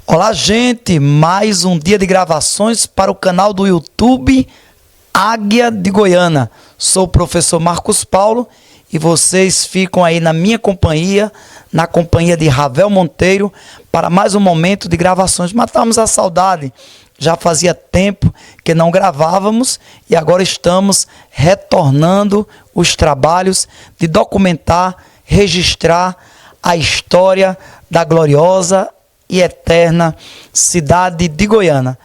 Olá, gente! Mais um dia de gravações para o canal do YouTube Águia de Goiânia. Sou o professor Marcos Paulo e vocês ficam aí na minha companhia, na companhia de Ravel Monteiro, para mais um momento de gravações. Matamos a saudade. Já fazia tempo que não gravávamos e agora estamos retornando os trabalhos de documentar, registrar a história da gloriosa e eterna cidade de Goiânia.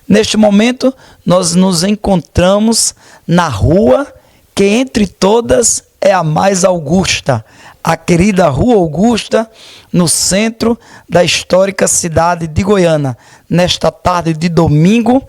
Neste momento, nós nos encontramos na rua que entre todas é a mais augusta, a querida Rua Augusta, no centro da histórica cidade de Goiânia, nesta tarde de domingo,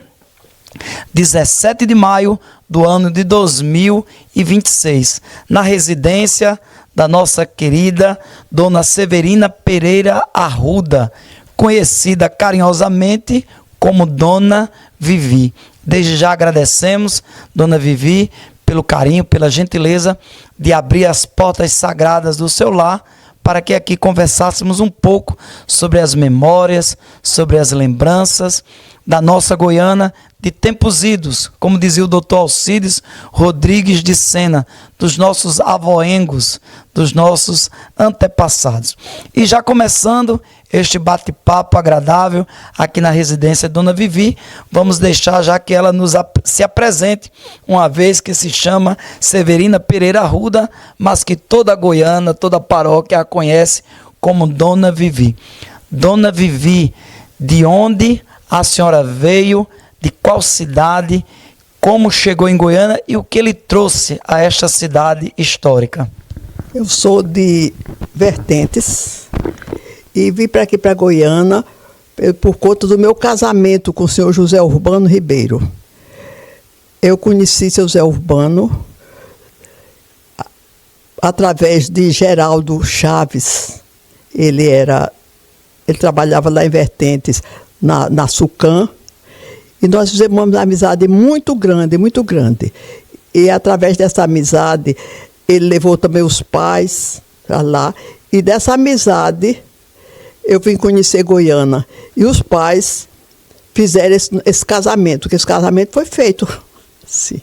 17 de maio do ano de 2026, na residência da nossa querida Dona Severina Pereira Arruda, conhecida carinhosamente como Dona Vivi. Desde já agradecemos, Dona Vivi, pelo carinho, pela gentileza de abrir as portas sagradas do seu lar para que aqui conversássemos um pouco sobre as memórias, sobre as lembranças da nossa Goiânia de tempos idos, como dizia o doutor Alcides Rodrigues de Sena, dos nossos avoengos, dos nossos antepassados. E já começando este bate-papo agradável aqui na residência de Dona Vivi, vamos deixar já que ela se apresente, uma vez que se chama Severina Pereira Arruda, mas que toda a Goiânia, toda a paróquia a conhece como Dona Vivi. Dona Vivi, de onde a senhora veio, de qual cidade, como chegou em Goiânia e o que lhe trouxe a esta cidade histórica? Eu sou de Vertentes e vim para aqui, para Goiânia, por conta do meu casamento com o senhor José Urbano Ribeiro. Eu conheci seu José Urbano através de Geraldo Chaves. Ele trabalhava lá em Vertentes, na Sucam, e nós fizemos uma amizade muito grande, muito grande. E através dessa amizade, ele levou também os pais para lá, e dessa amizade eu vim conhecer Goiânia. E os pais fizeram esse casamento, porque esse casamento foi feito assim,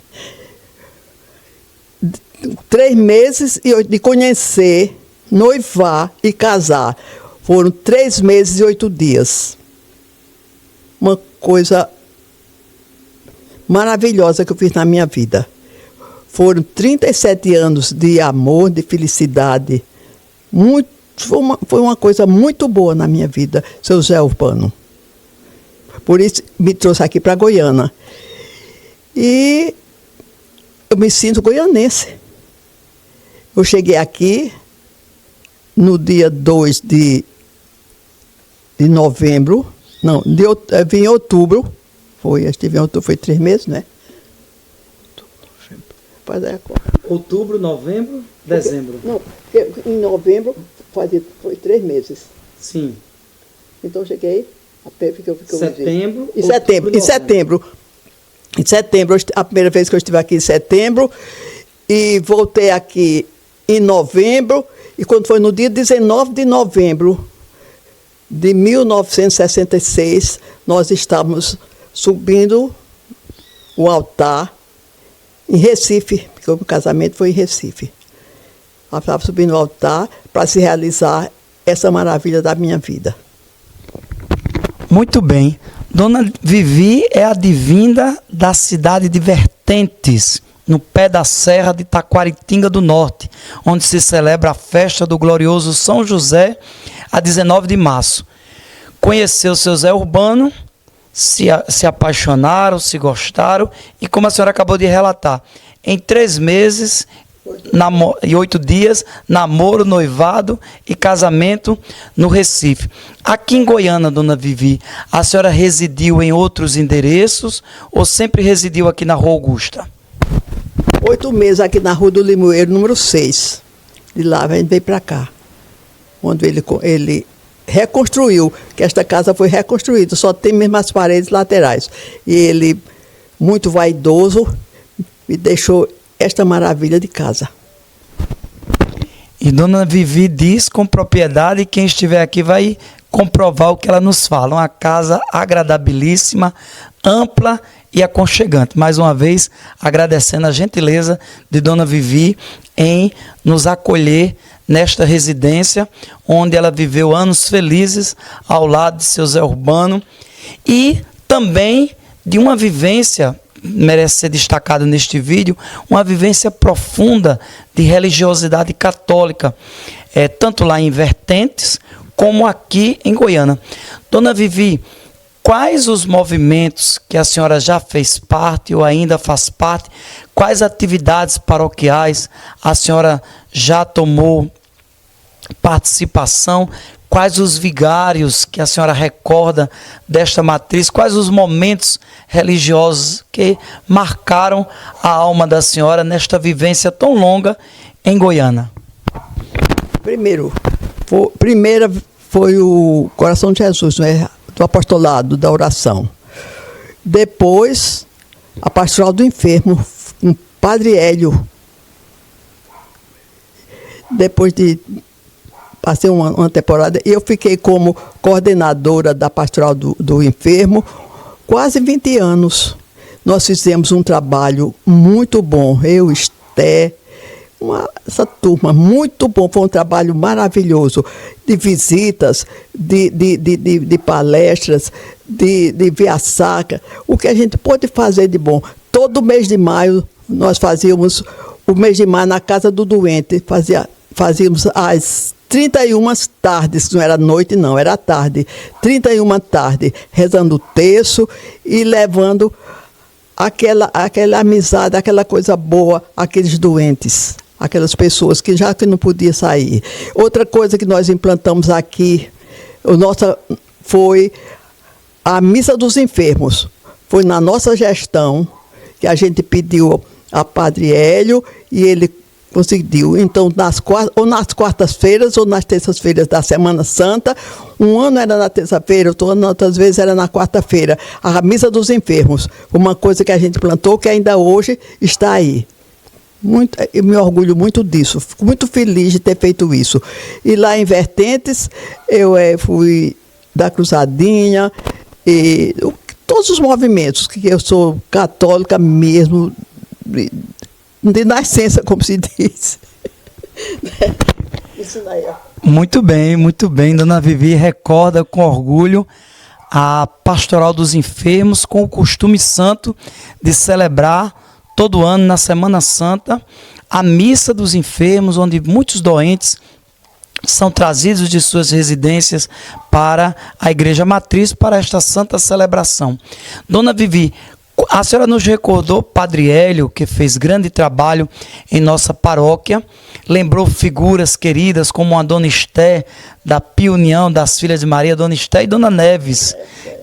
3 meses de conhecer, noivar e casar. Foram 3 meses e 8 dias. Uma coisa maravilhosa que eu fiz na minha vida. Foram 37 anos de amor, de felicidade. Foi uma coisa muito boa na minha vida, seu José Urbano. Por isso me trouxe aqui para Goiânia. E eu me sinto goianense. Eu cheguei aqui no dia 2 de novembro. Não, vim em outubro. Estive em outubro, foi 3 meses, né? Outubro, novembro, dezembro. Não, em novembro foi 3 meses. Sim. Então eu cheguei até setembro. Em setembro, a primeira vez que eu estive aqui em setembro, e voltei aqui em novembro, e quando foi no dia 19 de novembro de 1966, nós estávamos subindo o altar em Recife, porque o casamento foi em Recife. Nós estávamos subindo o altar para se realizar essa maravilha da minha vida. Muito bem. Dona Vivi é advinda da cidade de Vertentes, no pé da Serra de Taquaritinga do Norte, onde se celebra a festa do glorioso São José, a 19 de março. Conheceu seu Zé Urbano, se apaixonaram, se gostaram, e como a senhora acabou de relatar, em 3 meses e 8 dias, namoro, noivado e casamento no Recife. Aqui em Goiânia, Dona Vivi, a senhora residiu em outros endereços ou sempre residiu aqui na Rua Augusta? 8 meses aqui na Rua do Limoeiro, número 6. De lá a gente veio para cá, onde ele reconstruiu, que esta casa foi reconstruída, só tem mesmo as paredes laterais. E ele, muito vaidoso, me deixou esta maravilha de casa. E Dona Vivi diz com propriedade, quem estiver aqui vai comprovar o que ela nos fala. Uma casa agradabilíssima, ampla e aconchegante. Mais uma vez, agradecendo a gentileza de Dona Vivi em nos acolher nesta residência, onde ela viveu anos felizes ao lado de seu Zé Urbano, e também de uma vivência, merece ser destacada neste vídeo, uma vivência profunda de religiosidade católica, tanto lá em Vertentes, como aqui em Goiânia. Dona Vivi, quais os movimentos que a senhora já fez parte ou ainda faz parte? Quais atividades paroquiais a senhora já tomou participação? Quais os vigários que a senhora recorda desta matriz? Quais os momentos religiosos que marcaram a alma da senhora nesta vivência tão longa em Goiânia? Primeira foi o Coração de Jesus, né? Do apostolado, da oração. Depois, a pastoral do enfermo, com Padre Hélio. Depois de passei uma temporada, e eu fiquei como coordenadora da pastoral do enfermo quase 20 anos. Nós fizemos um trabalho muito bom, eu, Esté, essa turma, muito bom, foi um trabalho maravilhoso, de visitas, de palestras, de via sacra, o que a gente pôde fazer de bom. Todo mês de maio, nós fazíamos o mês de maio na casa do doente, fazíamos as 31 tardes, não era noite não, era tarde, 31 tardes, rezando o terço e levando aquela amizade, aquela coisa boa àqueles doentes, aquelas pessoas que já que não podiam sair. Outra coisa que nós implantamos aqui, foi a Missa dos Enfermos. Foi na nossa gestão que a gente pediu a Padre Hélio e ele conseguiu. Então, nas quartas-feiras ou nas terças-feiras da Semana Santa, um ano era na terça-feira, outras vezes era na quarta-feira, a Missa dos Enfermos, uma coisa que a gente plantou que ainda hoje está aí. Eu me orgulho muito disso, fico muito feliz de ter feito isso. E lá em Vertentes, eu fui da Cruzadinha, e todos os movimentos, que eu sou católica mesmo, de nascença, como se diz. Isso daí, ó. Muito bem. Dona Vivi recorda com orgulho a Pastoral dos Enfermos, com o costume santo de celebrar todo ano, na Semana Santa, a Missa dos Enfermos, onde muitos doentes são trazidos de suas residências para a Igreja Matriz, para esta santa celebração. Dona Vivi, a senhora nos recordou Padre Hélio, que fez grande trabalho em nossa paróquia, lembrou figuras queridas como a Dona Esté, da Pia União das Filhas de Maria, Dona Esté e Dona Neves,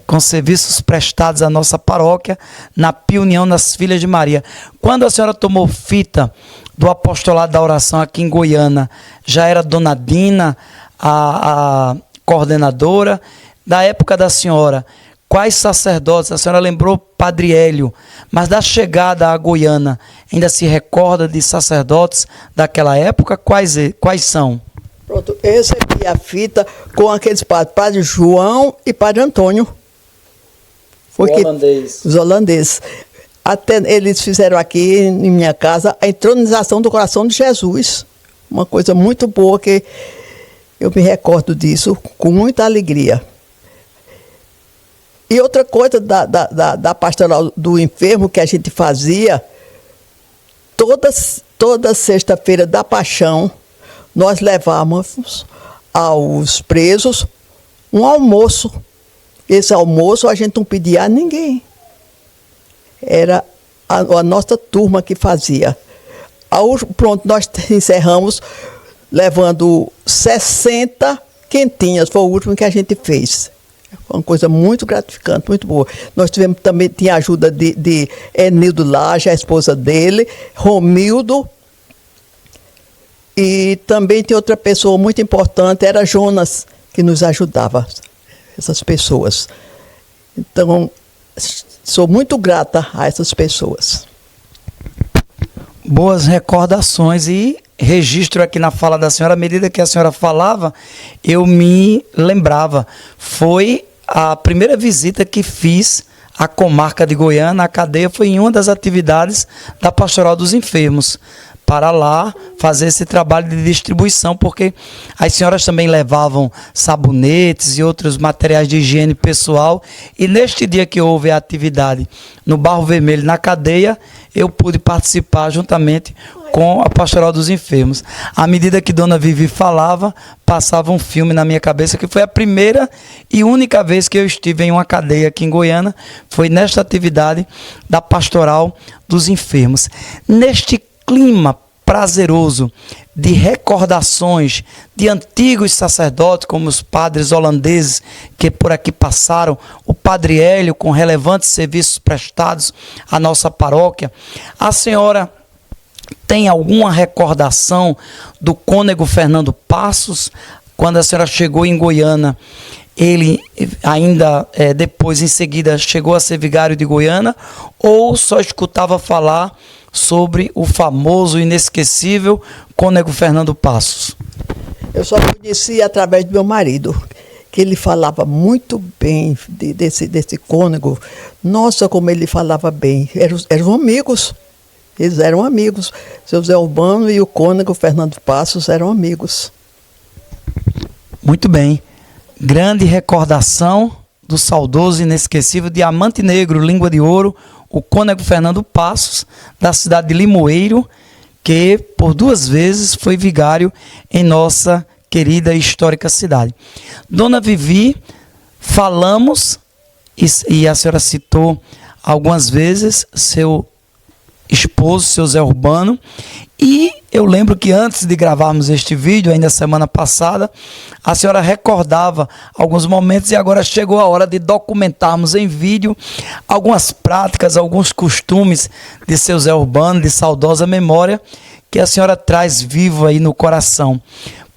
com serviços prestados à nossa paróquia na Pia União das Filhas de Maria. Quando a senhora tomou fita do apostolado da oração aqui em Goiânia, já era Dona Dina a coordenadora? Da época da senhora, quais sacerdotes? A senhora lembrou Padre Hélio, mas da chegada a Goiânia, ainda se recorda de sacerdotes daquela época? Quais são? Pronto, eu recebi a fita com aqueles padres, Padre João e Padre Antônio. Os holandeses. Até eles fizeram aqui em minha casa a entronização do Coração de Jesus. Uma coisa muito boa que eu me recordo disso com muita alegria. E outra coisa da pastoral do enfermo que a gente fazia, toda sexta-feira da Paixão, nós levávamos aos presos um almoço. Esse almoço a gente não pedia a ninguém. Era a nossa turma que fazia. Pronto, nós encerramos levando 60 quentinhas. Foi o último que a gente fez. Foi uma coisa muito gratificante, muito boa. Nós tivemos também, tinha ajuda de Enildo Laje, a esposa dele, Romildo, e também tem outra pessoa muito importante, era Jonas, que nos ajudava, essas pessoas. Então, sou muito grata a essas pessoas. Boas recordações, e registro aqui na fala da senhora, à medida que a senhora falava, eu me lembrava. Foi a primeira visita que fiz à comarca de Goiânia, a cadeia, foi em uma das atividades da Pastoral dos Enfermos, para lá fazer esse trabalho de distribuição, porque as senhoras também levavam sabonetes e outros materiais de higiene pessoal, e neste dia que houve a atividade no Barro Vermelho, na cadeia, eu pude participar juntamente com a Pastoral dos Enfermos. À medida que Dona Vivi falava, passava um filme na minha cabeça, que foi a primeira e única vez que eu estive em uma cadeia aqui em Goiânia, foi nesta atividade da Pastoral dos Enfermos. Neste clima prazeroso de recordações de antigos sacerdotes, como os padres holandeses que por aqui passaram, o Padre Hélio, com relevantes serviços prestados à nossa paróquia. A senhora tem alguma recordação do cônego Fernando Passos? Quando a senhora chegou em Goiânia, ele ainda depois, em seguida, chegou a ser vigário de Goiânia, ou só escutava falar sobre o famoso, inesquecível cônego Fernando Passos? Eu só conheci através do meu marido, que ele falava muito bem desse cônego. Nossa, como ele falava bem. Eram amigos. Eles eram amigos. Seu Zé Urbano e o cônego Fernando Passos eram amigos. Muito bem. Grande recordação do saudoso e inesquecível Diamante Negro, Língua de Ouro, o cônego Fernando Passos, da cidade de Limoeiro, que por 2 vezes foi vigário em nossa querida e histórica cidade. Dona Vivi, falamos, e a senhora citou algumas vezes seu esposo, seu Zé Urbano, e eu lembro que antes de gravarmos este vídeo, ainda semana passada, a senhora recordava alguns momentos, e agora chegou a hora de documentarmos em vídeo algumas práticas, alguns costumes de seu Zé Urbano, de saudosa memória, que a senhora traz vivo aí no coração.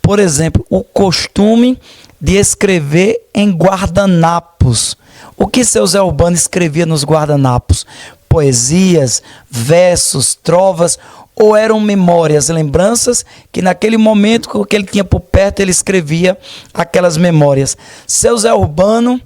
Por exemplo, o costume de escrever em guardanapos. O que seu Zé Urbano escrevia nos guardanapos? Poesias, versos, trovas, ou eram memórias, lembranças, que naquele momento que ele tinha por perto, ele escrevia aquelas memórias. Seu Zé Urbano,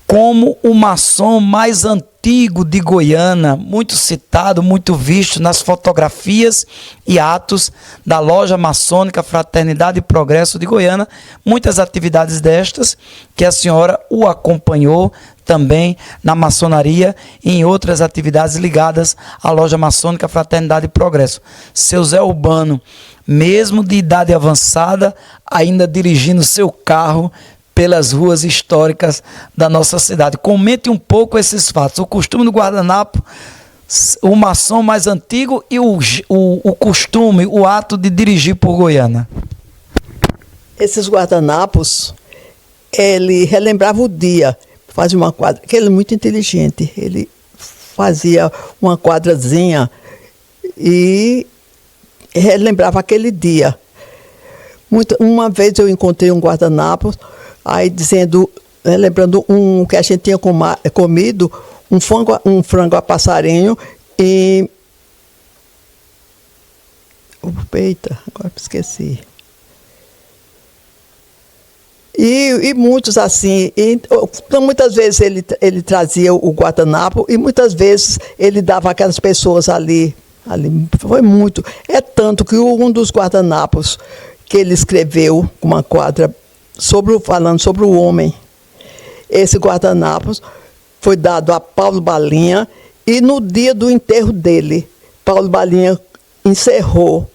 como o maçom mais antigo de Goiânia, muito citado, muito visto nas fotografias e atos da loja maçônica Fraternidade e Progresso de Goiânia, muitas atividades destas que a senhora o acompanhou também na maçonaria e em outras atividades ligadas à loja maçônica Fraternidade e Progresso. Seu Zé Urbano, mesmo de idade avançada, ainda dirigindo seu carro pelas ruas históricas da nossa cidade. Comente um pouco esses fatos. O costume do guardanapo, o maçom mais antigo e o costume, o ato de dirigir por Goiânia. Esses guardanapos, ele relembrava o dia, fazia uma quadra, que ele é muito inteligente, ele fazia uma quadrazinha e relembrava aquele dia. Uma vez eu encontrei um guardanapo, aí dizendo, lembrando que a gente tinha comido um frango a passarinho e... Eita, agora esqueci. E muitos assim, então muitas vezes ele trazia o guardanapo e muitas vezes ele dava aquelas pessoas ali, foi muito. É tanto que um dos guardanapos que ele escreveu, uma quadra, falando sobre o homem, esse guardanapo foi dado a Paulo Balinha, e no dia do enterro dele, Paulo Balinha encerrou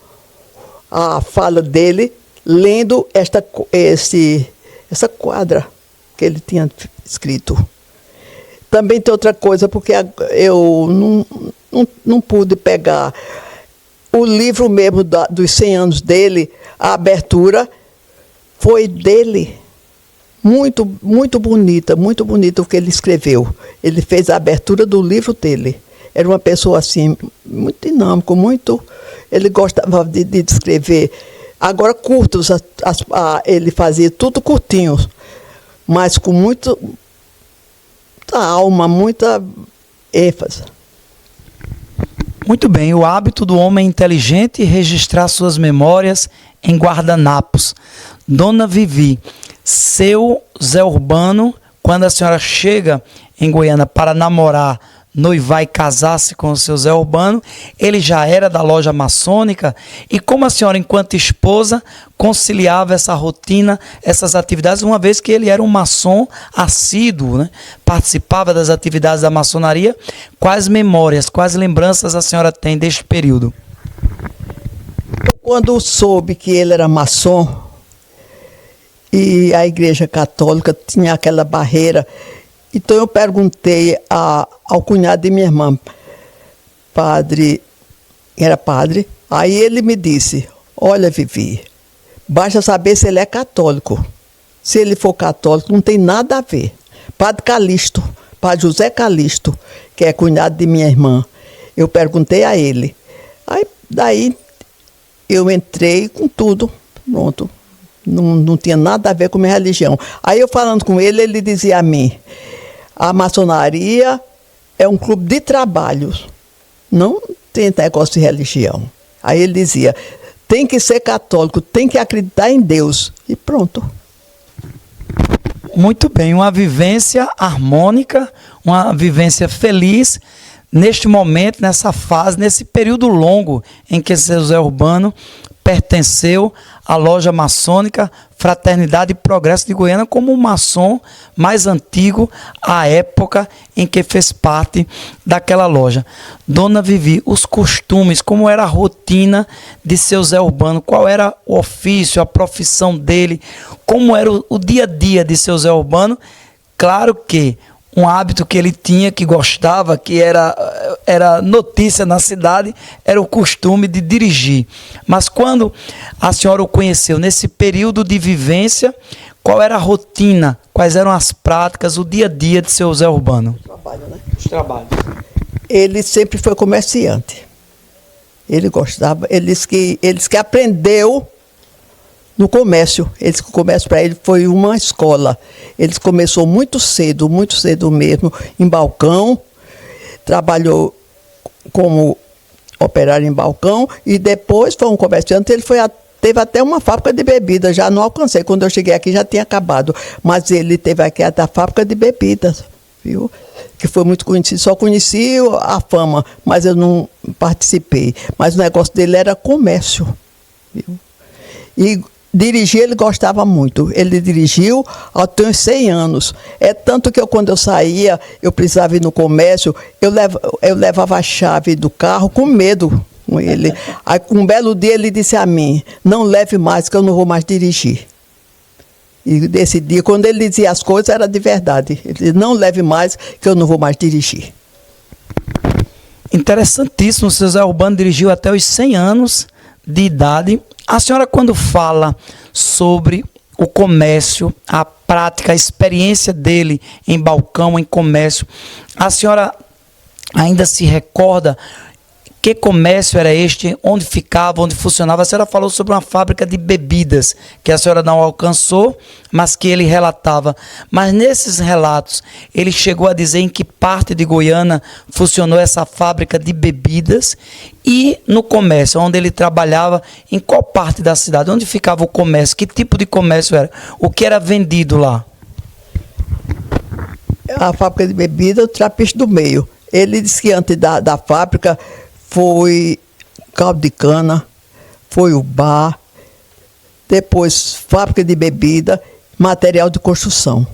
a fala dele lendo essa quadra que ele tinha escrito. Também tem outra coisa, porque eu não pude pegar o livro mesmo dos 100 anos dele, a abertura foi dele. Muito, muito bonita o que ele escreveu. Ele fez a abertura do livro dele. Era uma pessoa assim, muito dinâmico, ele gostava de escrever. Agora, curtos, ele fazia tudo curtinho, mas com muita alma, muita ênfase. Muito bem, o hábito do homem inteligente é registrar suas memórias em guardanapos. Dona Vivi, seu Zé Urbano, quando a senhora chega em Goiânia para namorar, noivar e casar-se com o seu Zé Urbano, ele já era da loja maçônica, e como a senhora, enquanto esposa, conciliava essa rotina, essas atividades, uma vez que ele era um maçom assíduo, né? Participava das atividades da maçonaria. Quais memórias, quais lembranças a senhora tem deste período? Quando soube que ele era maçom e a Igreja Católica tinha aquela barreira, então eu perguntei ao cunhado de minha irmã, era padre, aí ele me disse: olha, Vivi, basta saber se ele é católico. Se ele for católico, não tem nada a ver. Padre Calixto, Padre José Calixto, que é cunhado de minha irmã, eu perguntei a ele. Aí, daí, eu entrei com tudo, pronto. Não tinha nada a ver com minha religião. Aí eu falando com ele, ele dizia a mim: a maçonaria é um clube de trabalho, não tem negócio de religião. Aí ele dizia: tem que ser católico, tem que acreditar em Deus. E pronto. Muito bem, uma vivência harmônica, uma vivência feliz neste momento, nessa fase, nesse período longo em que seu Zé Urbano pertenceu à loja maçônica Fraternidade e Progresso de Goiânia como o maçom mais antigo à época em que fez parte daquela loja. Dona Vivi, os costumes, como era a rotina de seu Zé Urbano, qual era o ofício, a profissão dele, como era o dia a dia de seu Zé Urbano? Claro que um hábito que ele tinha, que gostava, que era notícia na cidade, era o costume de dirigir. Mas quando a senhora o conheceu, nesse período de vivência, qual era a rotina, quais eram as práticas, o dia a dia de seu Zé Urbano? Trabalho, né? Os trabalhos. Ele sempre foi comerciante. Ele gostava, ele disse que aprendeu no comércio. O comércio para ele foi uma escola. Ele começou muito cedo mesmo, em balcão, trabalhou como operário em balcão e depois foi um comerciante. Ele teve até uma fábrica de bebidas, já não alcancei. Quando eu cheguei aqui já tinha acabado, mas ele teve aqui até a fábrica de bebidas, viu? Que foi muito conhecido. Só conheci a fama, mas eu não participei. Mas o negócio dele era comércio, viu? E dirigir ele gostava muito. Ele dirigiu até uns 100 anos. É tanto que quando eu saía, eu precisava ir no comércio, eu levava a chave do carro com medo com ele. Aí, um belo dia ele disse a mim: não leve mais, que eu não vou mais dirigir. E desse dia, quando ele dizia as coisas, era de verdade. Ele disse: não leve mais, que eu não vou mais dirigir. Interessantíssimo, o seu Zé Urbano dirigiu até os 100 anos de idade. A senhora, quando fala sobre o comércio, a prática, a experiência dele em balcão, em comércio, a senhora ainda se recorda que comércio era este, onde ficava, onde funcionava? A senhora falou sobre uma fábrica de bebidas, que a senhora não alcançou, mas que ele relatava. Mas nesses relatos, ele chegou a dizer em que parte de Goiânia funcionou essa fábrica de bebidas, e no comércio, onde ele trabalhava, em qual parte da cidade? Onde ficava o comércio? Que tipo de comércio era? O que era vendido lá? A fábrica de bebida, o Trapiche do Meio. Ele disse que antes da fábrica foi caldo de cana, foi o bar, depois fábrica de bebida, material de construção.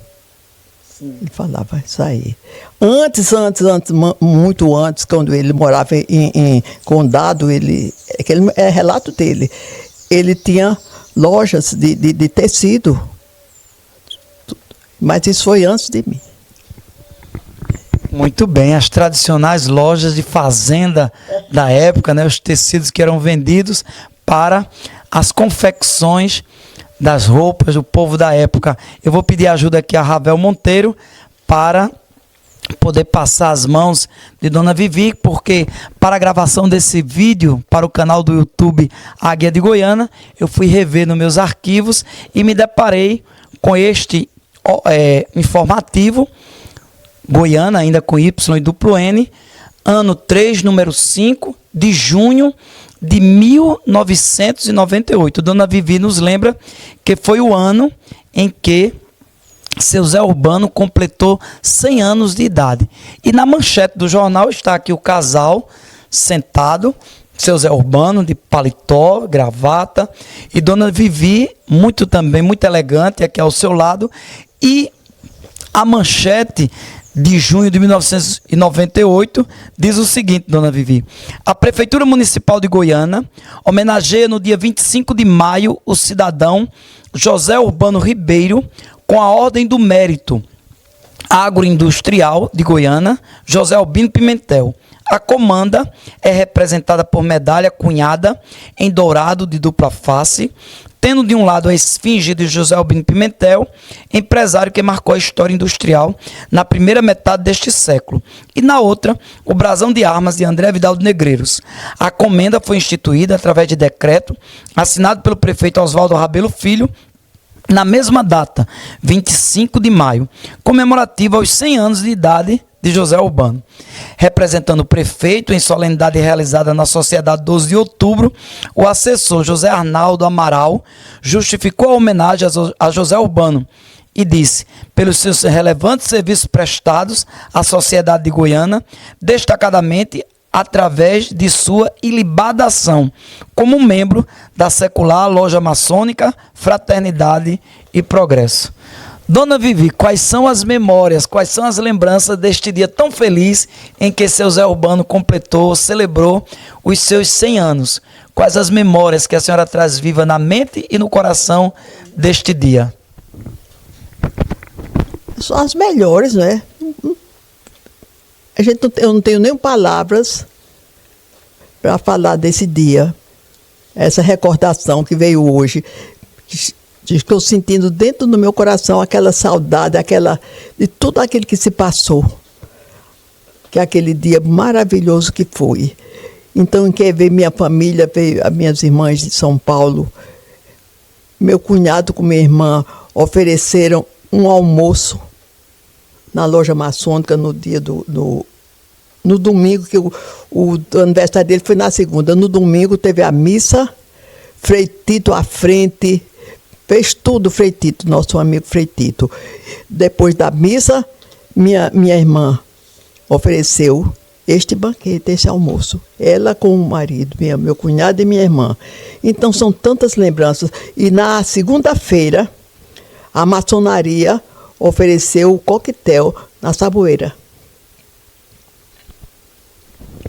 Sim. Ele falava isso aí. Antes, muito antes, quando ele morava em Condado, é relato dele, ele tinha lojas de tecido, mas isso foi antes de mim. Muito bem, as tradicionais lojas de fazenda da época, né, os tecidos que eram vendidos para as confecções das roupas do povo da época. Eu vou pedir ajuda aqui a Ravel Monteiro para poder passar as mãos de Dona Vivi, porque para a gravação desse vídeo para o canal do YouTube Águia de Goiânia, eu fui rever nos meus arquivos e me deparei com este informativo Goiânia, ainda com Y e duplo N, ano 3, número 5, de junho de 1998. Dona Vivi nos lembra que foi o ano em que seu Zé Urbano completou 100 anos de idade. E na manchete do jornal está aqui o casal sentado, seu Zé Urbano de paletó, gravata, e Dona Vivi, muito elegante, aqui ao seu lado. E a manchete de junho de 1998 diz o seguinte, Dona Vivi: a Prefeitura Municipal de Goiânia homenageia no dia 25 de maio o cidadão José Urbano Ribeiro com a Ordem do Mérito Agroindustrial de Goiânia, José Albino Pimentel. A comanda é representada por medalha cunhada em dourado de dupla face, tendo de um lado a esfinge de José Albino Pimentel, empresário que marcou a história industrial na primeira metade deste século, e na outra, o brasão de armas de André Vidal de Negreiros. A comenda foi instituída através de decreto assinado pelo prefeito Oswaldo Rabelo Filho, na mesma data, 25 de maio, comemorativa aos 100 anos de idade de José Urbano. Representando o prefeito em solenidade realizada na Sociedade 12 de Outubro, o assessor José Arnaldo Amaral justificou a homenagem a José Urbano e disse: pelos seus relevantes serviços prestados à sociedade de Goiânia, destacadamente através de sua ilibada ação como membro da secular Loja Maçônica, Fraternidade e Progresso. Dona Vivi, quais são as memórias, quais são as lembranças deste dia tão feliz em que seu Zé Urbano celebrou os seus 100 anos? Quais as memórias que a senhora traz viva na mente e no coração deste dia? São as melhores, né? Eu não tenho nem palavras para falar desse dia. Essa recordação que veio hoje. Estou sentindo dentro do meu coração aquela saudade, de tudo aquilo que se passou. Que é aquele dia maravilhoso que foi. Então, quem ver minha família, veio as minhas irmãs de São Paulo, meu cunhado com minha irmã ofereceram um almoço na loja maçônica no dia no domingo, que o aniversário dele foi na segunda. No domingo teve a missa, Frei Tito à frente, fez tudo Frei Tito, nosso amigo Frei Tito. Depois da missa, minha irmã ofereceu este banquete, esse almoço. Ela com o marido, meu cunhado e minha irmã. Então são tantas lembranças. E na segunda-feira, a maçonaria ofereceu o coquetel na Saboeira.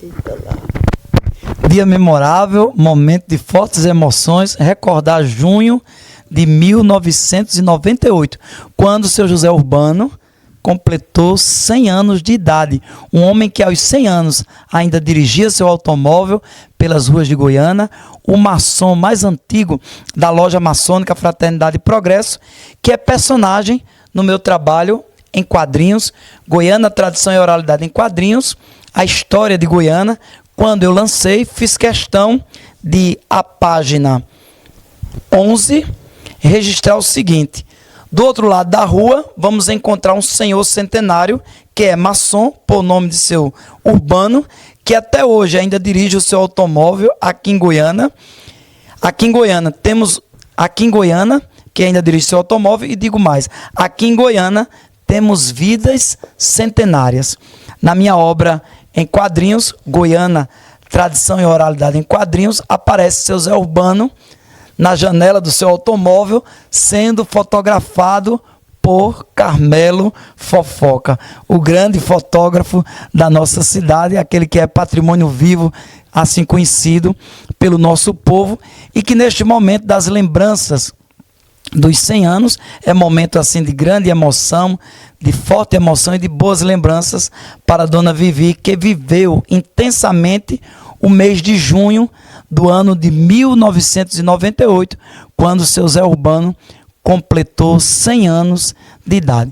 Eita lá. Dia memorável, momento de fortes emoções, recordar junho de 1998, quando seu José Urbano completou 100 anos de idade. Um homem que aos 100 anos ainda dirigia seu automóvel pelas ruas de Goiânia, o maçom mais antigo da Loja Maçônica Fraternidade e Progresso, que é personagem no meu trabalho em quadrinhos, Goiânia, Tradição e Oralidade em Quadrinhos, a história de Goiânia. Quando eu lancei, fiz questão de, a página 11, registrar o seguinte: do outro lado da rua, vamos encontrar um senhor centenário, que é maçom, por nome de seu Urbano, que até hoje ainda dirige o seu automóvel aqui em Goiânia. Aqui em Goiânia, que ainda dirige seu automóvel, e digo mais, aqui em Goiânia temos vidas centenárias. Na minha obra em quadrinhos, Goiânia, Tradição e Oralidade em Quadrinhos, aparece seu Zé Urbano na janela do seu automóvel, sendo fotografado por Carmelo Fofoca, o grande fotógrafo da nossa cidade, aquele que é patrimônio vivo, assim conhecido pelo nosso povo, e que neste momento das lembranças dos 100 anos, é momento assim de grande emoção, de forte emoção e de boas lembranças para a Dona Vivi, que viveu intensamente o mês de junho do ano de 1998, quando seu Zé Urbano completou 100 anos de idade.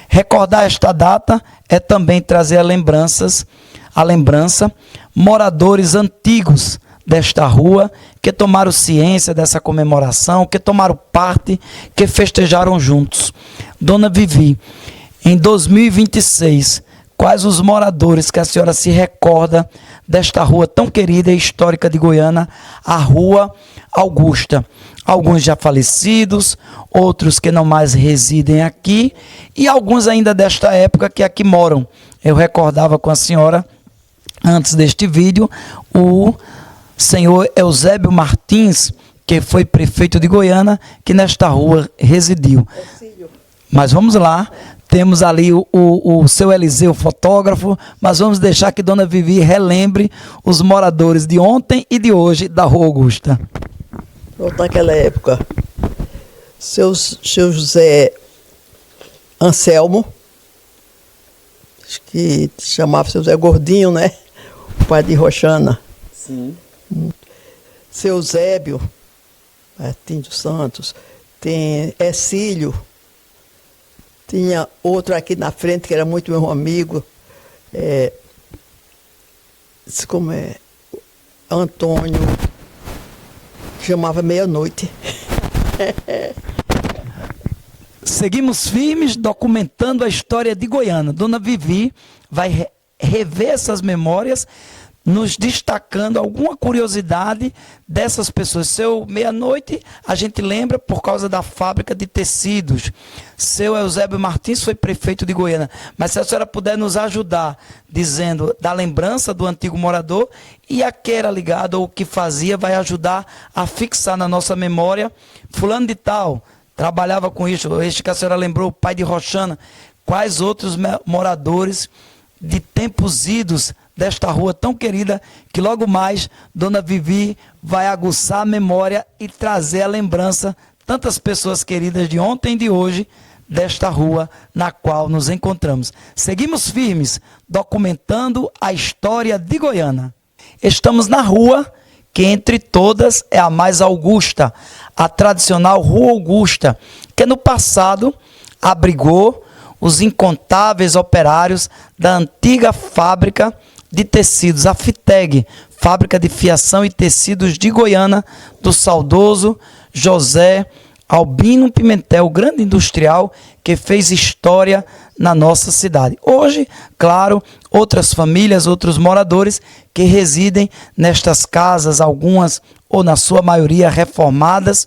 Recordar esta data é também trazer a lembrança moradores antigos desta rua, que tomaram ciência dessa comemoração, que tomaram parte, que festejaram juntos. Dona Vivi, em 2026, quais os moradores que a senhora se recorda desta rua tão querida e histórica de Goiânia, a Rua Augusta. Alguns já falecidos, outros que não mais residem aqui e alguns ainda desta época que aqui moram. Eu recordava com a senhora, antes deste vídeo, o senhor Eusébio Martins, que foi prefeito de Goiânia, que nesta rua residiu. Mas vamos lá, temos ali o seu Eliseu, fotógrafo, mas vamos deixar que Dona Vivi relembre os moradores de ontem e de hoje da Rua Augusta. Naquela época, seu José Anselmo, acho que chamava seu Zé Gordinho, né? O pai de Roxana. Sim. Seu Zébio, Martim dos Santos, tem Ercílio, tinha outro aqui na frente que era muito meu amigo, como é? Antônio, chamava Meia-Noite. Seguimos firmes documentando a história de Goiânia. Dona Vivi vai rever essas memórias, nos destacando alguma curiosidade dessas pessoas. Seu Meia-Noite, a gente lembra por causa da fábrica de tecidos. Seu Eusébio Martins foi prefeito de Goiânia. Mas se a senhora puder nos ajudar, dizendo da lembrança do antigo morador e a que era ligado ou o que fazia, vai ajudar a fixar na nossa memória. Fulano de tal trabalhava com isso. Este que a senhora lembrou, o pai de Roxana. Quais outros moradores de tempos idos desta rua tão querida, que logo mais Dona Vivi vai aguçar a memória e trazer a lembrança, tantas pessoas queridas de ontem e de hoje, desta rua na qual nos encontramos. Seguimos firmes, documentando a história de Goiânia. Estamos na rua que entre todas é a mais augusta, a tradicional Rua Augusta, que no passado abrigou os incontáveis operários da antiga fábrica de tecidos, a FITEG, Fábrica de Fiação e Tecidos de Goiânia, do saudoso José Albino Pimentel, grande industrial que fez história na nossa cidade. Hoje, claro, outras famílias, outros moradores que residem nestas casas, algumas ou na sua maioria reformadas,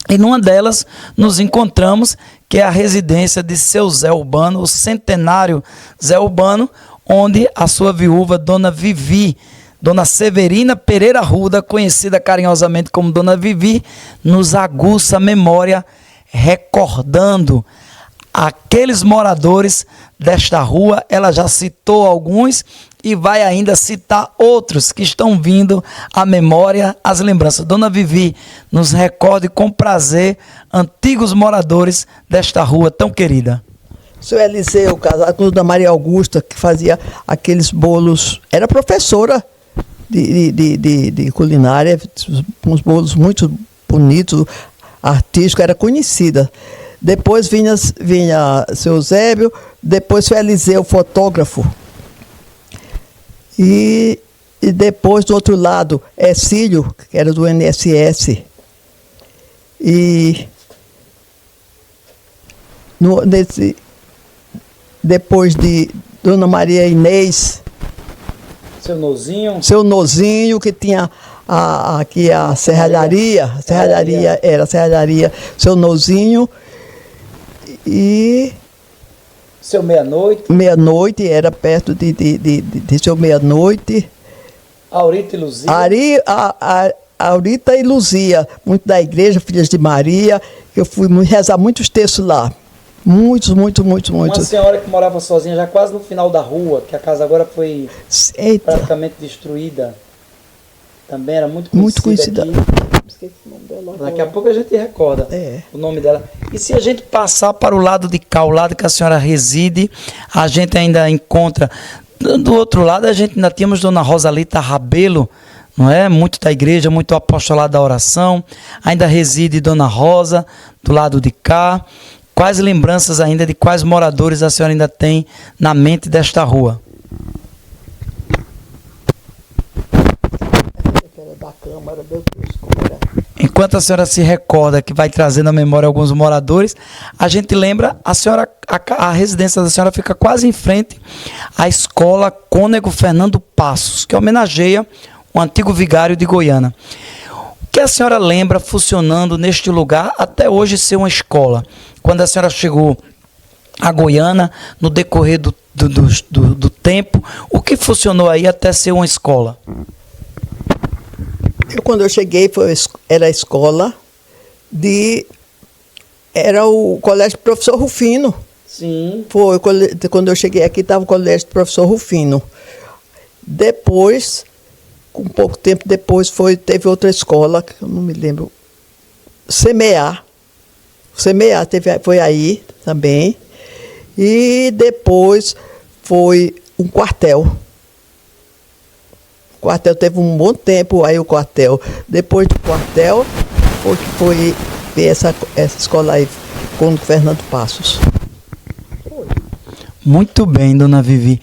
e numa delas nos encontramos, que é a residência de seu Zé Urbano, o centenário Zé Urbano, onde a sua viúva, Dona Vivi, Dona Severina Pereira Ruda, conhecida carinhosamente como Dona Vivi, nos aguça a memória, recordando aqueles moradores desta rua. Ela já citou alguns e vai ainda citar outros que estão vindo à memória, às lembranças. Dona Vivi, nos recorde com prazer antigos moradores desta rua tão querida. Seu Eliseu, casado com Dona Maria Augusta, que fazia aqueles bolos, era professora de culinária, uns bolos muito bonitos, artísticos, era conhecida. Depois vinha seu Zébio, depois seu Eliseu, fotógrafo. E depois, do outro lado, Ercílio, que era do INSS. E depois de Dona Maria Inês. Seu Nozinho. Seu Nozinho, que tinha aqui a serralharia. Era a serralharia. Seu Nozinho. E seu Meia-Noite. Meia-Noite, era perto de seu Meia-Noite. Aurita e Luzia. Aurita e Luzia, muito da igreja, Filhas de Maria. Eu fui rezar muitos textos lá. Muitos. Uma senhora que morava sozinha, já quase no final da rua, que a casa agora foi praticamente destruída. Também era muito conhecida. Esqueci o nome dela. Daqui a pouco a gente recorda o nome dela. E se a gente passar para o lado de cá, o lado que a senhora reside, a gente ainda encontra. Do outro lado, a gente ainda tínhamos Dona Rosalita Rabelo, não é? Muito da igreja, muito apostolado da oração. Ainda reside Dona Rosa, do lado de cá. Quais lembranças ainda de quais moradores a senhora ainda tem na mente desta rua? Aquela da Câmara, meu Deus, como era. Enquanto a senhora se recorda, que vai trazendo à memória alguns moradores, a gente lembra, a residência da senhora fica quase em frente à Escola Cônego Fernando Passos, que homenageia o antigo vigário de Goiânia. O que a senhora lembra funcionando neste lugar até hoje ser uma escola? Quando a senhora chegou a Goiânia, no decorrer do tempo, o que funcionou aí até ser uma escola? Quando eu cheguei, era a escola era o colégio do professor Rufino. Sim. Quando eu cheguei aqui, estava o colégio do professor Rufino. Depois, com pouco tempo depois, teve outra escola, que eu não me lembro, Semear. Semear foi aí também. E depois foi um quartel. O quartel teve um bom tempo aí, o quartel. Depois do quartel, foi essa escola aí, com o Fernando Passos. Muito bem, dona Vivi.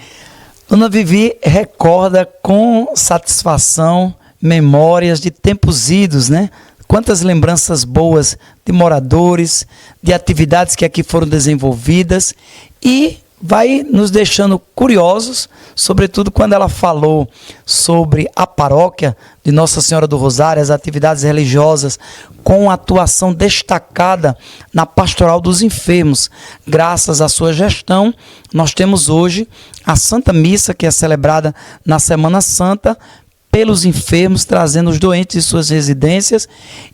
Dona Vivi recorda com satisfação memórias de tempos idos, né? Quantas lembranças boas de moradores, de atividades que aqui foram desenvolvidas, e vai nos deixando curiosos, sobretudo quando ela falou sobre a paróquia de Nossa Senhora do Rosário, as atividades religiosas, com atuação destacada na pastoral dos enfermos. Graças à sua gestão, nós temos hoje a Santa Missa, que é celebrada na Semana Santa, pelos enfermos, trazendo os doentes de suas residências,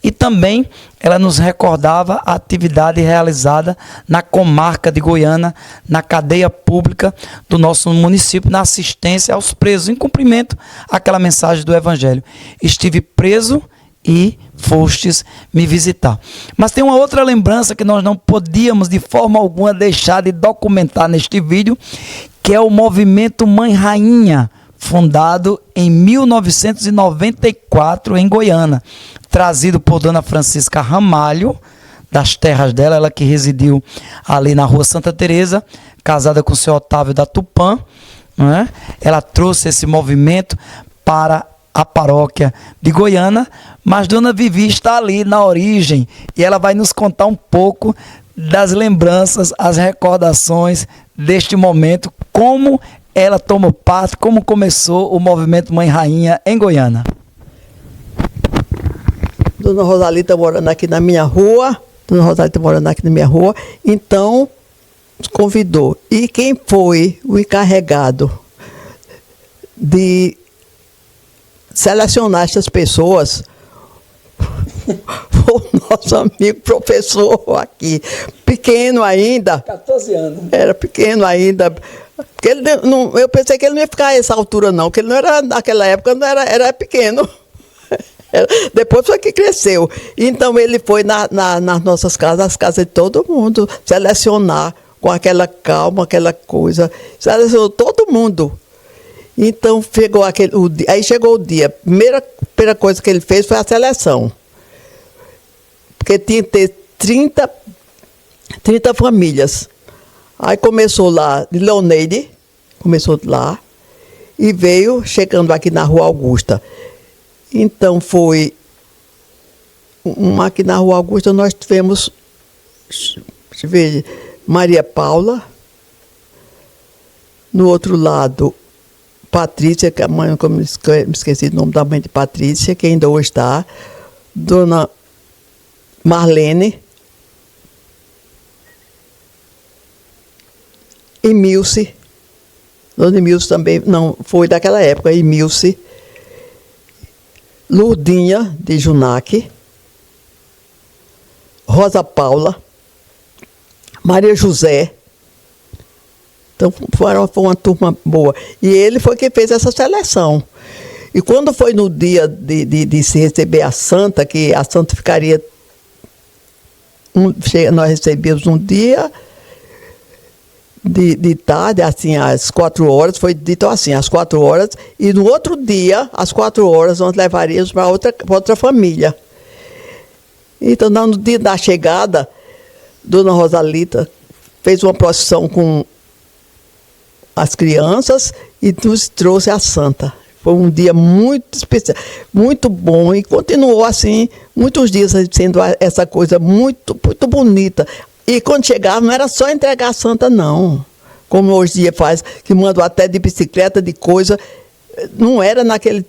e também ela nos recordava a atividade realizada na comarca de Goiânia, na cadeia pública do nosso município, na assistência aos presos, em cumprimento àquela mensagem do Evangelho. Estive preso e fostes me visitar. Mas tem uma outra lembrança que nós não podíamos de forma alguma deixar de documentar neste vídeo, que é o movimento Mãe Rainha, fundado em 1994 em Goiânia, trazido por Dona Francisca Ramalho, das terras dela, ela que residiu ali na Rua Santa Teresa, casada com o seu Otávio da Tupã, né? Ela trouxe esse movimento para a paróquia de Goiânia, mas Dona Vivi está ali na origem e ela vai nos contar um pouco das lembranças, as recordações deste momento, como ela tomou parte, como começou o movimento Mãe Rainha em Goiânia. Dona Rosalita morando aqui na minha rua, então nos convidou. E quem foi o encarregado de selecionar essas pessoas foi o nosso amigo professor aqui, pequeno ainda. 14 anos. Era pequeno ainda. Porque eu pensei que ele não ia ficar a essa altura, não, porque ele não era, naquela época, não era pequeno. Depois foi que cresceu. Então ele foi nas nossas casas, as casas de todo mundo, selecionar com aquela calma, aquela coisa. Selecionou todo mundo. Então aí chegou o dia. A primeira coisa que ele fez foi a seleção. Porque tinha que ter 30 famílias. Aí começou lá de Leoneide, começou lá, e veio chegando aqui na Rua Augusta. Então foi aqui na Rua Augusta nós tivemos, deixa eu ver, Maria Paula, no outro lado Patrícia, que a mãe, como me esqueci o nome da mãe de Patrícia, que ainda hoje está, Dona Marlene, e Milce, Dona Milce também, não, foi daquela época, e Milce, Lourdinha, de Junaque, Rosa Paula, Maria José. Então, foi uma turma boa. E ele foi quem fez essa seleção. E quando foi no dia de se receber a Santa, que a Santa ficaria... nós recebíamos um dia de tarde, assim, às 4 horas, foi dito assim, às 4 horas, e no outro dia, às 4 horas, nós levaríamos para outra família. Então, no dia da chegada, Dona Rosalita fez uma procissão com as crianças e nos trouxe a Santa. Foi um dia muito especial, muito bom, e continuou assim, muitos dias sendo essa coisa muito, muito bonita. E quando chegava, não era só entregar a santa, não. Como hoje em dia faz, que mandam até de bicicleta, de coisa. Não era naquele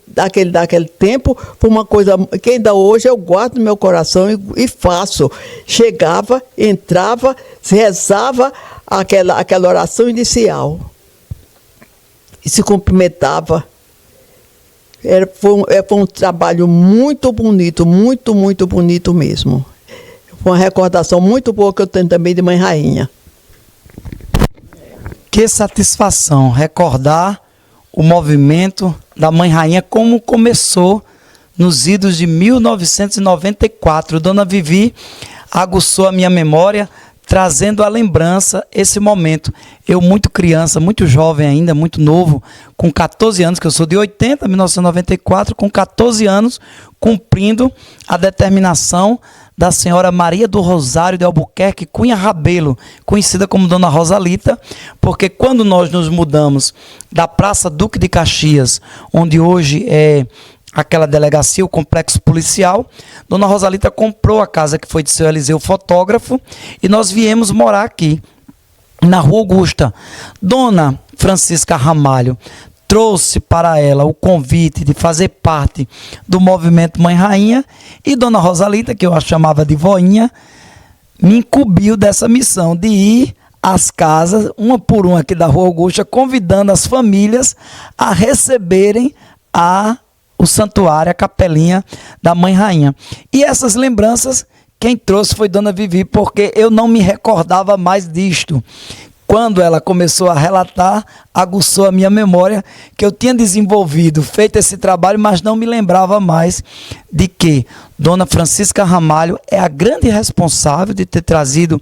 tempo, foi uma coisa que ainda hoje eu guardo no meu coração e faço. Chegava, entrava, rezava aquela oração inicial e se cumprimentava. Foi um trabalho muito bonito, muito, muito bonito mesmo. Foi uma recordação muito boa que eu tenho também de Mãe Rainha. Que satisfação recordar o movimento da Mãe Rainha, como começou nos idos de 1994. Dona Vivi aguçou a minha memória, trazendo à lembrança esse momento. Eu, muito criança, muito jovem ainda, muito novo, com 14 anos, que eu sou de 80, 1994, com 14 anos, cumprindo a determinação da senhora Maria do Rosário de Albuquerque Cunha Rabelo, conhecida como Dona Rosalita, porque quando nós nos mudamos da Praça Duque de Caxias, onde hoje é aquela delegacia, o complexo policial, Dona Rosalita comprou a casa que foi de seu Eliseu, fotógrafo, e nós viemos morar aqui, na Rua Augusta. Dona Francisca Ramalho trouxe para ela o convite de fazer parte do movimento Mãe Rainha, e Dona Rosalita, que eu a chamava de voinha, me incumbiu dessa missão de ir às casas, uma por uma aqui da Rua Augusta, convidando as famílias a receberem o santuário, a capelinha da Mãe Rainha. E essas lembranças, quem trouxe foi Dona Vivi, porque eu não me recordava mais disto. Quando ela começou a relatar, aguçou a minha memória, que eu tinha desenvolvido, feito esse trabalho, mas não me lembrava mais de que Dona Francisca Ramalho é a grande responsável de ter trazido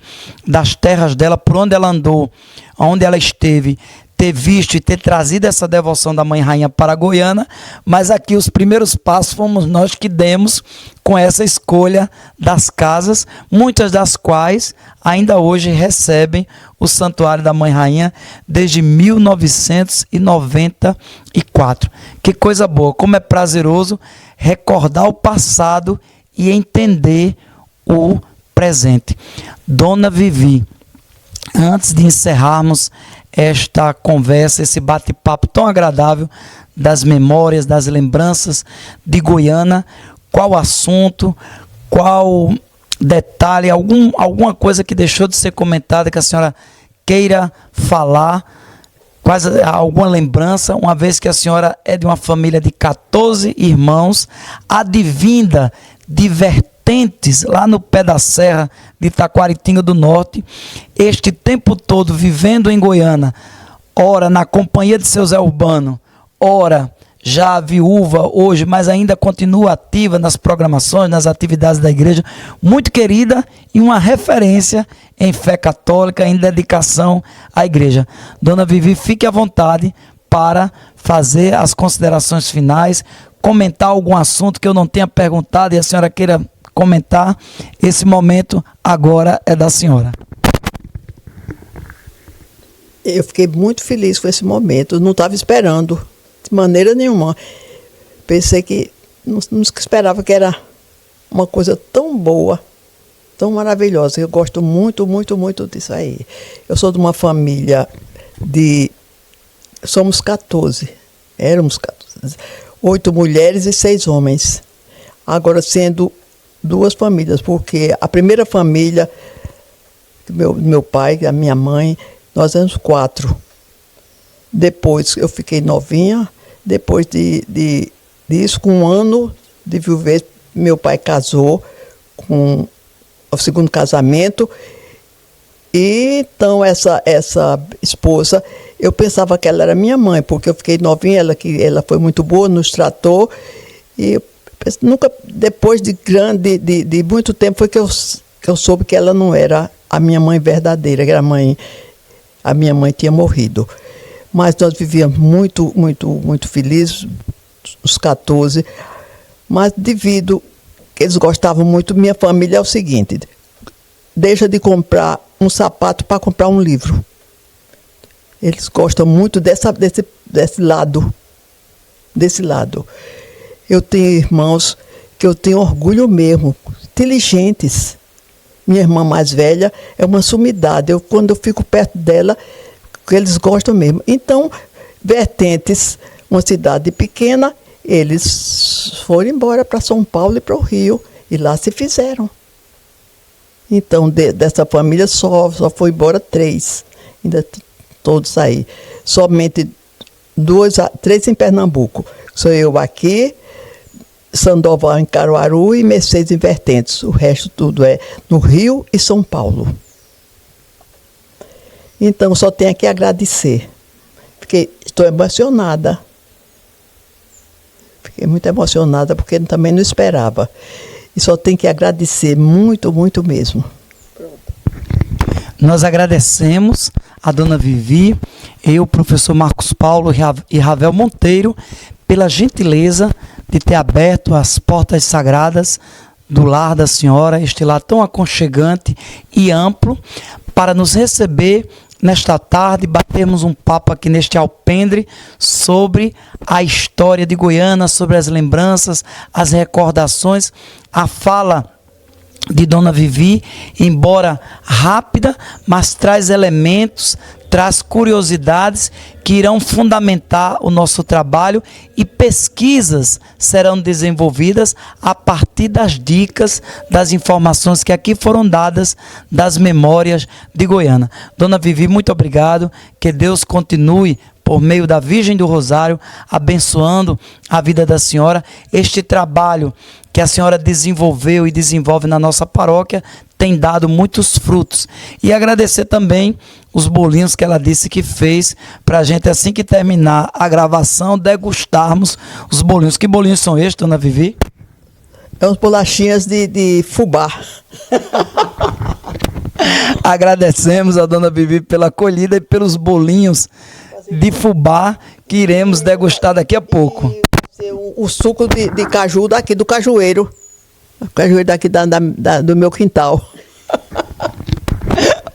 das terras dela, por onde ela andou, onde ela esteve, ter visto e ter trazido essa devoção da Mãe Rainha para Goiânia, mas aqui os primeiros passos fomos nós que demos com essa escolha das casas, muitas das quais ainda hoje recebem o Santuário da Mãe Rainha desde 1994. Que coisa boa, como é prazeroso recordar o passado e entender o presente. Dona Vivi, antes de encerrarmos esta conversa, esse bate-papo tão agradável das memórias, das lembranças de Goiânia, qual assunto, qual detalhe, alguma coisa que deixou de ser comentada que a senhora queira falar, quase alguma lembrança, uma vez que a senhora é de uma família de 14 irmãos, advinda de vertentes lá no pé da serra de Taquaritinga do Norte, este tempo todo vivendo em Goiânia, ora na companhia de seu Zé Urbano, ora já viúva hoje, mas ainda continua ativa nas programações, nas atividades da igreja, muito querida e uma referência em fé católica, em dedicação à igreja. Dona Vivi, fique à vontade para fazer as considerações finais, comentar algum assunto que eu não tenha perguntado e a senhora queira comentar. Esse momento agora é da senhora. Eu fiquei muito feliz com esse momento, eu não estava esperando de maneira nenhuma. Pensei que não esperava que era uma coisa tão boa, tão maravilhosa. Eu gosto muito, muito, muito disso aí. Eu sou de uma família somos 14, éramos 14, 8 mulheres e 6 homens. Agora sendo 2 famílias, porque a primeira família, meu pai, a minha mãe, nós éramos 4. Depois eu fiquei novinha, depois disso, com 1 ano de viuvez, meu pai casou com o segundo casamento, e então essa esposa, eu pensava que ela era minha mãe, porque eu fiquei novinha, ela foi muito boa, nos tratou, e nunca, depois de muito tempo, foi que eu soube que ela não era a minha mãe verdadeira, que a minha mãe tinha morrido. Mas nós vivíamos muito, muito, muito felizes, os 14, mas devido que eles gostavam muito, minha família é o seguinte: deixa de comprar um sapato para comprar um livro. Eles gostam muito desse lado. desse lado. Eu tenho irmãos que eu tenho orgulho mesmo, inteligentes. Minha irmã mais velha é uma sumidade. Quando eu fico perto dela, eles gostam mesmo. Então, Vertentes, uma cidade pequena, eles foram embora para São Paulo e para o Rio. E lá se fizeram. Então, dessa família só foi embora 3. Ainda todos aí. Somente 3 em Pernambuco. Sou eu aqui, Sandoval em Caruaru e Mercedes em Vertentes. O resto tudo é no Rio e São Paulo. Então, só tenho que agradecer. Estou emocionada. Fiquei muito emocionada porque também não esperava. E só tenho que agradecer muito, muito mesmo. Nós agradecemos a dona Vivi, eu, o professor Marcos Paulo e Ravel Monteiro, pela gentileza de ter aberto as portas sagradas do lar da senhora, este lar tão aconchegante e amplo, para nos receber nesta tarde, batermos um papo aqui neste alpendre sobre a história de Goiânia, sobre as lembranças, as recordações, a fala de dona Vivi, embora rápida, mas traz elementos, traz curiosidades que irão fundamentar o nosso trabalho, e pesquisas serão desenvolvidas a partir das dicas, das informações que aqui foram dadas, das memórias de Goiânia. Dona Vivi, muito obrigado, que Deus continue, por meio da Virgem do Rosário, abençoando a vida da senhora. Este trabalho que a senhora desenvolveu e desenvolve na nossa paróquia tem dado muitos frutos. E agradecer também os bolinhos que ela disse que fez para a gente, assim que terminar a gravação, degustarmos os bolinhos. Que bolinhos são estes, dona Vivi? É uns bolachinhas de fubá. Agradecemos a dona Vivi pela acolhida e pelos bolinhos de fubá que iremos degustar daqui a pouco. O suco de caju daqui do cajueiro. O cajueiro daqui do meu quintal.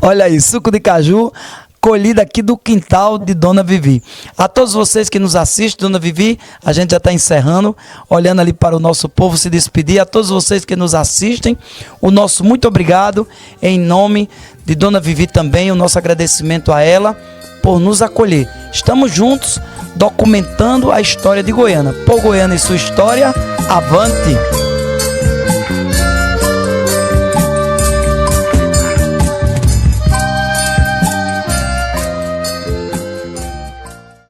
Olha aí, suco de caju colhido aqui do quintal de dona Vivi. A todos vocês que nos assistem, dona Vivi, a gente já está encerrando, olhando ali para o nosso povo se despedir. A todos vocês que nos assistem, o nosso muito obrigado, em nome de dona Vivi também, o nosso agradecimento a ela por nos acolher. Estamos juntos documentando a história de Goiânia. Por Goiânia e sua história, avante!